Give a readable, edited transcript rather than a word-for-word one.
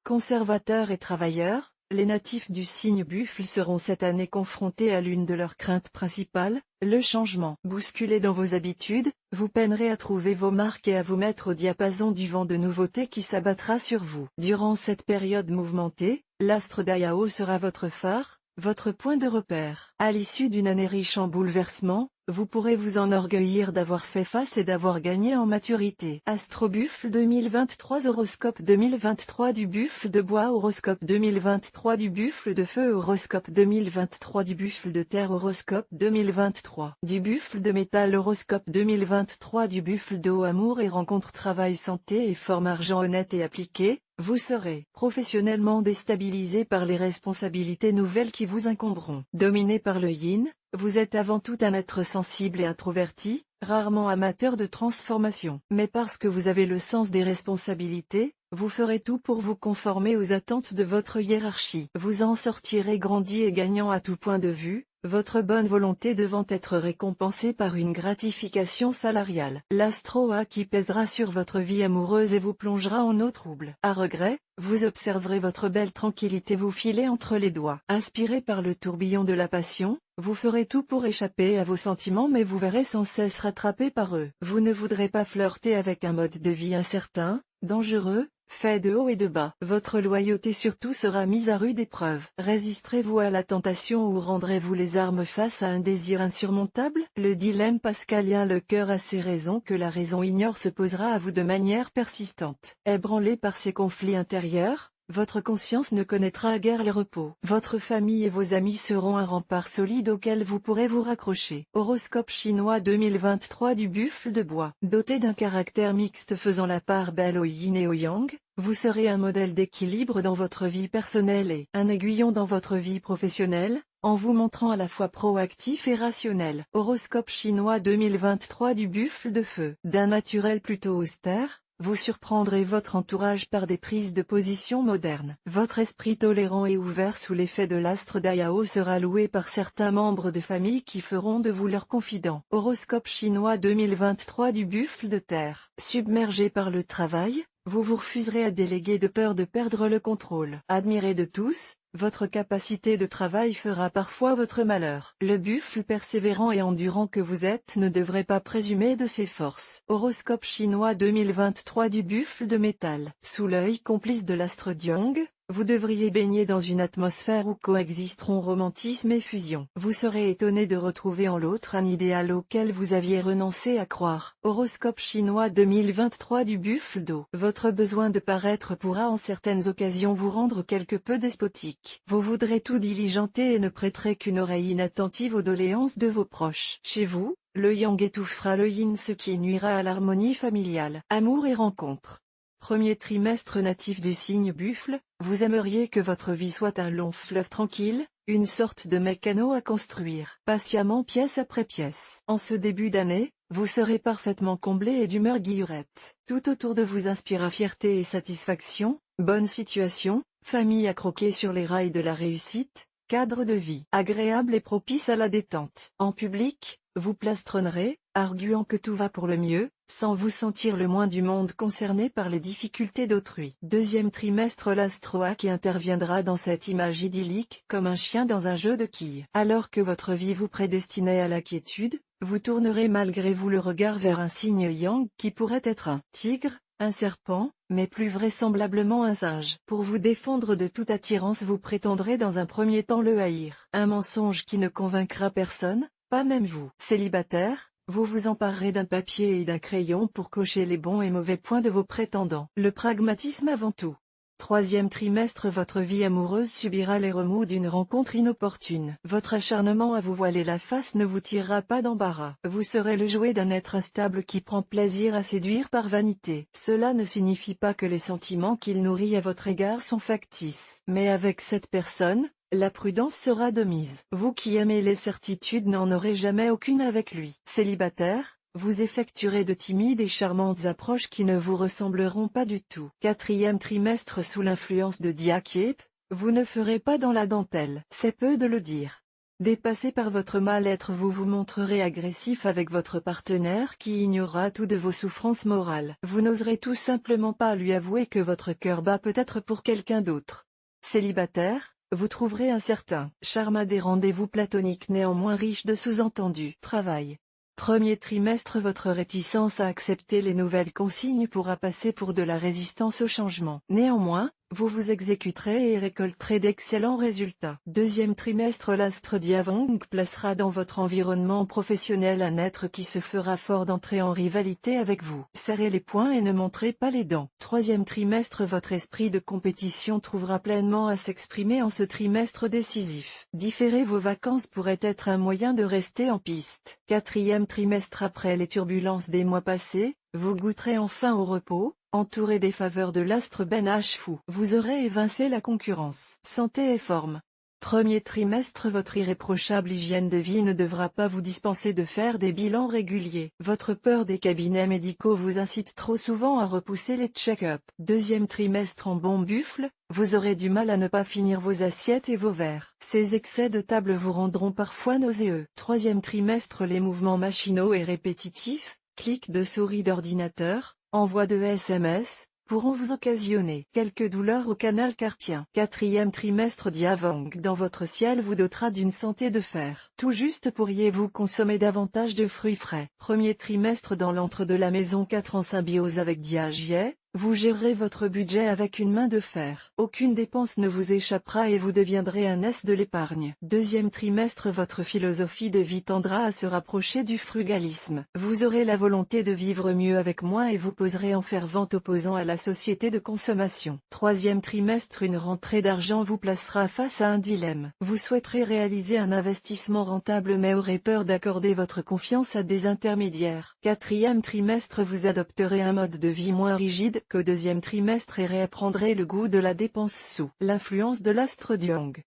Conservateurs et travailleurs, les natifs du signe buffle seront cette année confrontés à l'une de leurs craintes principales, le changement. Bousculés dans vos habitudes, vous peinerez à trouver vos marques et à vous mettre au diapason du vent de nouveauté qui s'abattra sur vous. Durant cette période mouvementée, l'astre d'Ayao sera votre phare, votre point de repère. À l'issue d'une année riche en bouleversements, vous pourrez vous enorgueillir d'avoir fait face et d'avoir gagné en maturité. Astro Buffle 2023 Horoscope 2023 du Buffle de bois Horoscope 2023 du Buffle de feu Horoscope 2023 du Buffle de terre Horoscope 2023 du Buffle de métal Horoscope 2023 du Buffle de haut amour et rencontre travail santé et forme argent honnête et appliqué. Vous serez professionnellement déstabilisé par les responsabilités nouvelles qui vous incomberont. Dominé par le yin, vous êtes avant tout un être sensible et introverti, rarement amateur de transformation. Mais parce que vous avez le sens des responsabilités, vous ferez tout pour vous conformer aux attentes de votre hiérarchie. Vous en sortirez grandi et gagnant à tout point de vue, votre bonne volonté devant être récompensée par une gratification salariale. L'astro-A qui pèsera sur votre vie amoureuse et vous plongera en eau trouble. À regret, vous observerez votre belle tranquillité vous filer entre les doigts. Aspiré par le tourbillon de la passion, vous ferez tout pour échapper à vos sentiments mais vous verrez sans cesse rattrapé par eux. Vous ne voudrez pas flirter avec un mode de vie incertain, dangereux, fait de haut et de bas. Votre loyauté surtout sera mise à rude épreuve. Résisterez-vous à la tentation ou rendrez-vous les armes face à un désir insurmontable? Le dilemme pascalien le cœur a ses raisons que la raison ignore se posera à vous de manière persistante. Ébranlé par ces conflits intérieurs, votre conscience ne connaîtra guère le repos. Votre famille et vos amis seront un rempart solide auquel vous pourrez vous raccrocher. Horoscope chinois 2023 du Buffle de bois. Doté d'un caractère mixte faisant la part belle au yin et au yang, vous serez un modèle d'équilibre dans votre vie personnelle et un aiguillon dans votre vie professionnelle, en vous montrant à la fois proactif et rationnel. Horoscope chinois 2023 du Buffle de feu. D'un naturel plutôt austère, vous surprendrez votre entourage par des prises de position modernes. Votre esprit tolérant et ouvert sous l'effet de l'astre d'Ayao sera loué par certains membres de famille qui feront de vous leurs confidents. Horoscope chinois 2023 du Buffle de terre. Submergé par le travail, vous vous refuserez à déléguer de peur de perdre le contrôle. Admiré de tous, votre capacité de travail fera parfois votre malheur. Le buffle persévérant et endurant que vous êtes ne devrait pas présumer de ses forces. Horoscope chinois 2023 du buffle de métal. Sous l'œil complice de l'astre Diong, vous devriez baigner dans une atmosphère où coexisteront romantisme et fusion. Vous serez étonné de retrouver en l'autre un idéal auquel vous aviez renoncé à croire. Horoscope chinois 2023 du buffle d'eau. Votre besoin de paraître pourra en certaines occasions vous rendre quelque peu despotique. Vous voudrez tout diligenter et ne prêterez qu'une oreille inattentive aux doléances de vos proches. Chez vous, le yang étouffera le yin, ce qui nuira à l'harmonie familiale. Amour et rencontres. Premier trimestre natif du signe buffle, vous aimeriez que votre vie soit un long fleuve tranquille, une sorte de mécano à construire patiemment pièce après pièce. En ce début d'année, vous serez parfaitement comblé et d'humeur guillerette. Tout autour de vous inspirera fierté et satisfaction, bonne situation, famille à croquer sur les rails de la réussite, cadre de vie agréable et propice à la détente. En public, vous plastronnerez, arguant que tout va pour le mieux, sans vous sentir le moins du monde concerné par les difficultés d'autrui. Deuxième trimestre, l'astro-A qui interviendra dans cette image idyllique comme un chien dans un jeu de quilles. Alors que votre vie vous prédestinait à la quiétude, vous tournerez malgré vous le regard vers un signe yang qui pourrait être un tigre, un serpent, mais plus vraisemblablement un singe. Pour vous défendre de toute attirance, vous prétendrez dans un premier temps le haïr. Un mensonge qui ne convaincra personne, pas même vous. Célibataire, vous vous emparerez d'un papier et d'un crayon pour cocher les bons et mauvais points de vos prétendants. Le pragmatisme avant tout. Troisième trimestre, votre vie amoureuse subira les remous d'une rencontre inopportune. Votre acharnement à vous voiler la face ne vous tirera pas d'embarras. Vous serez le jouet d'un être instable qui prend plaisir à séduire par vanité. Cela ne signifie pas que les sentiments qu'il nourrit à votre égard sont factices. Mais avec cette personne, la prudence sera de mise. Vous qui aimez les certitudes n'en aurez jamais aucune avec lui. Célibataire, vous effectuerez de timides et charmantes approches qui ne vous ressembleront pas du tout. Quatrième trimestre, sous l'influence de Diakyep, vous ne ferez pas dans la dentelle. C'est peu de le dire. Dépassé par votre mal-être, vous vous montrerez agressif avec votre partenaire qui ignorera tout de vos souffrances morales. Vous n'oserez tout simplement pas lui avouer que votre cœur bat peut-être pour quelqu'un d'autre. Célibataire, vous trouverez un certain charme à des rendez-vous platoniques néanmoins riches de sous-entendus. Travail. Premier trimestre, votre réticence à accepter les nouvelles consignes pourra passer pour de la résistance au changement. Néanmoins, vous vous exécuterez et récolterez d'excellents résultats. Deuxième trimestre, l'astre Diavong placera dans votre environnement professionnel un être qui se fera fort d'entrer en rivalité avec vous. Serrez les poings et ne montrez pas les dents. Troisième trimestre, votre esprit de compétition trouvera pleinement à s'exprimer en ce trimestre décisif. Différer vos vacances pourrait être un moyen de rester en piste. Quatrième trimestre, après les turbulences des mois passés, vous goûterez enfin au repos. Entouré des faveurs de l'astre Ben H-Fou, vous aurez évincé la concurrence. Santé et forme. Premier trimestre, votre irréprochable hygiène de vie ne devra pas vous dispenser de faire des bilans réguliers. Votre peur des cabinets médicaux vous incite trop souvent à repousser les check-up. Deuxième trimestre, en bon buffle, vous aurez du mal à ne pas finir vos assiettes et vos verres. Ces excès de table vous rendront parfois nauséeux. Troisième trimestre, les mouvements machinaux et répétitifs, clics de souris d'ordinateur, envoi de SMS, pourront vous occasionner quelques douleurs au canal carpien. Quatrième trimestre, Diavong dans votre ciel vous dotera d'une santé de fer. Tout juste pourriez-vous consommer davantage de fruits frais. Premier trimestre, dans l'antre de la maison 4 en symbiose avec Diagier, vous gérerez votre budget avec une main de fer. Aucune dépense ne vous échappera et vous deviendrez un as de l'épargne. Deuxième trimestre, votre philosophie de vie tendra à se rapprocher du frugalisme. Vous aurez la volonté de vivre mieux avec moins et vous poserez en fervent opposant à la société de consommation. Troisième trimestre, une rentrée d'argent vous placera face à un dilemme. Vous souhaiterez réaliser un investissement rentable mais aurez peur d'accorder votre confiance à des intermédiaires. Quatrième trimestre, vous adopterez un mode de vie moins rigide qu'au deuxième trimestre et réapprendrez le goût de la dépense sous l'influence de l'astre Diong.